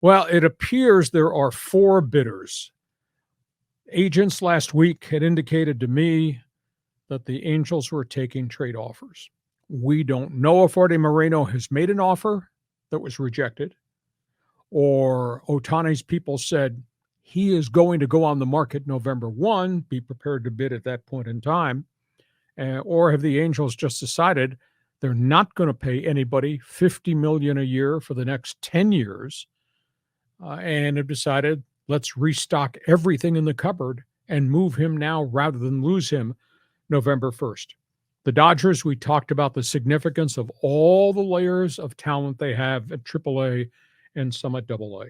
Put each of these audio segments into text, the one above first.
Well, it appears there are four bidders. Agents last week had indicated to me that the Angels were taking trade offers. We don't know if Arte Moreno has made an offer that was rejected, or Ohtani's people said he is going to go on the market November 1, be prepared to bid at that point in time, or have the Angels just decided they're not going to pay anybody $50 million a year for the next 10 years, and have decided let's restock everything in the cupboard and move him now rather than lose him November 1st. The Dodgers, we talked about the significance of all the layers of talent they have at AAA and some at AA.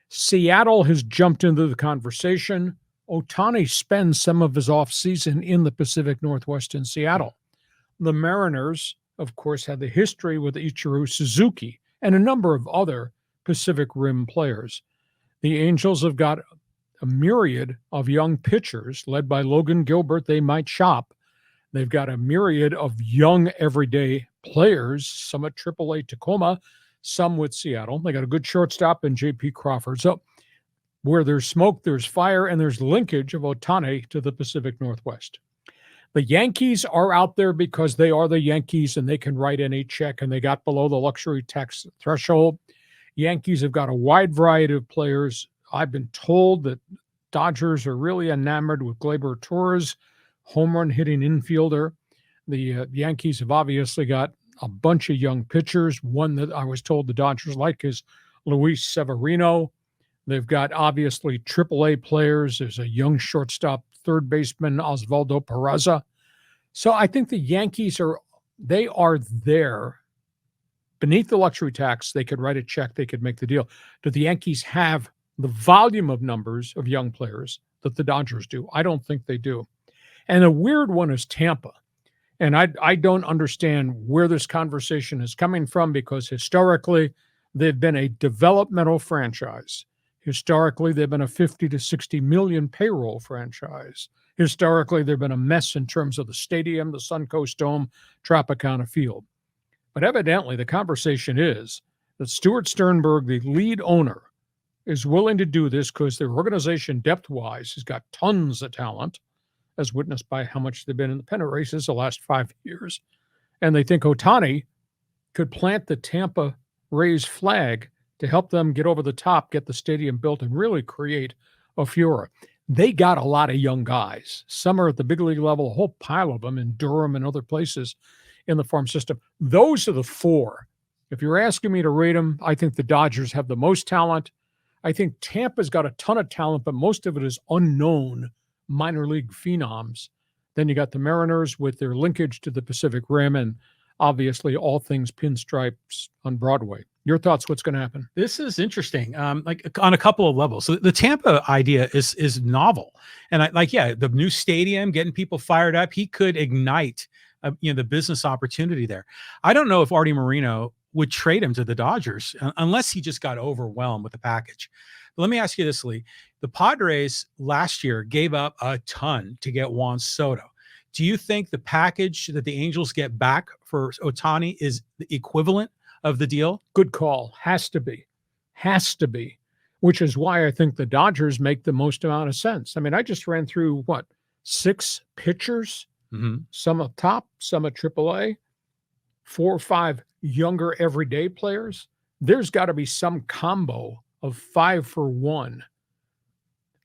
Seattle has jumped into the conversation. Ohtani spends some of his offseason in the Pacific Northwest in Seattle. The Mariners, of course, had the history with Ichiro Suzuki and a number of other Pacific Rim players. The Angels have got a myriad of young pitchers led by Logan Gilbert. They might shop. They've got a myriad of young everyday players, some at AAA Tacoma, some with Seattle. They got a good shortstop in J.P. Crawford. So where there's smoke, there's fire, and there's linkage of Ohtani to the Pacific Northwest. The Yankees are out there because they are the Yankees and they can write any check, and they got below the luxury tax threshold. Yankees have got a wide variety of players. I've been told that Dodgers are really enamored with Gleyber Torres, home run hitting infielder. The Yankees have obviously got a bunch of young pitchers. One that I was told the Dodgers like is Luis Severino. They've got obviously AAA players. There's a young shortstop, third baseman, Osvaldo Peraza. So I think the Yankees are there. Beneath the luxury tax, they could write a check, they could make the deal. Do the Yankees have the volume of numbers of young players that the Dodgers do? I don't think they do. And a weird one is Tampa. And I don't understand where this conversation is coming from, because historically, they've been a developmental franchise. Historically, they've been a 50 to 60 million payroll franchise. Historically, they've been a mess in terms of the stadium, the Suncoast Dome, Tropicana Field. But evidently, the conversation is that Stuart Sternberg, the lead owner, is willing to do this because their organization, depth-wise, has got tons of talent, as witnessed by how much they've been in the pennant races the last 5 years. And they think Ohtani could plant the Tampa Rays flag to help them get over the top, get the stadium built, and really create a furor. They got a lot of young guys. Some are at the big league level, a whole pile of them in Durham and other places in the farm system. Those are the four. If you're asking me to rate them, I think the Dodgers have the most talent. I think Tampa's got a ton of talent, but most of it is unknown minor league phenoms. Then you got the Mariners with their linkage to the Pacific Rim, and obviously all things pinstripes on Broadway. Your thoughts? What's going to happen? This is interesting, like on a couple of levels. So the Tampa idea is novel, and the new stadium, getting people fired up. He could ignite, the business opportunity there. I don't know if Arte Moreno would trade him to the Dodgers unless he just got overwhelmed with the package. But let me ask you this, Lee. The Padres last year gave up a ton to get Juan Soto. Do you think the package that the Angels get back for Ohtani is the equivalent of the deal? Good call. Has to be, which is why I think the Dodgers make the most amount of sense. I mean, I just ran through 6 pitchers, some up top, some at AAA, 4 or 5 younger everyday players. There's got to be some combo of 5 for 1.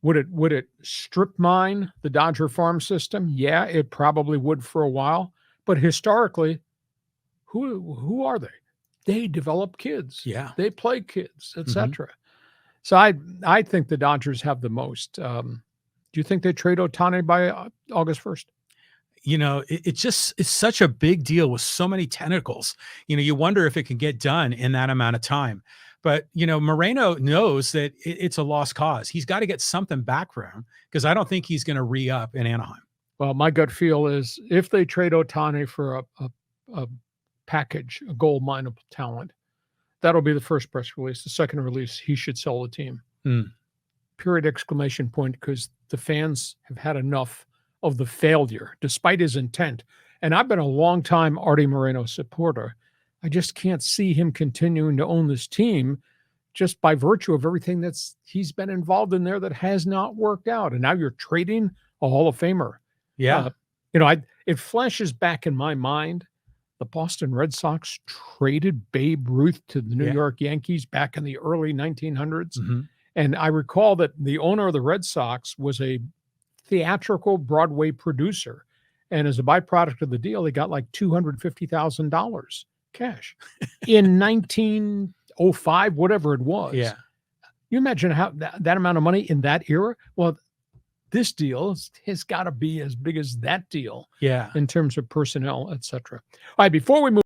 Would it strip mine the Dodger farm system? Yeah, it probably would for a while. But historically, who are they? They develop kids. Yeah. They play kids, etc. So I think the Dodgers have the most. Do you think they trade Ohtani by August 1st? It's such a big deal with so many tentacles. You wonder if it can get done in that amount of time. But, Moreno knows that it's a lost cause. He's got to get something back for him, because I don't think he's going to re-up in Anaheim. Well, my gut feel is if they trade Ohtani for a package, a gold mine of talent, that'll be the first press release. The second release, he should sell the team. Period, exclamation point, because the fans have had enough of the failure, despite his intent. And I've been a long-time Arte Moreno supporter. I just can't see him continuing to own this team, just by virtue of everything he's been involved in there that has not worked out. And now you're trading a Hall of Famer. Yeah. It flashes back in my mind. The Boston Red Sox traded Babe Ruth to the New York Yankees back in the early 1900s. Mm-hmm. And I recall that the owner of the Red Sox was a theatrical Broadway producer. And as a byproduct of the deal, they got like $250,000 cash in 1905, whatever it was. Yeah. You imagine how that amount of money in that era? Well, this deal has got to be as big as that deal Yeah. in terms of personnel, et cetera. All right, before we move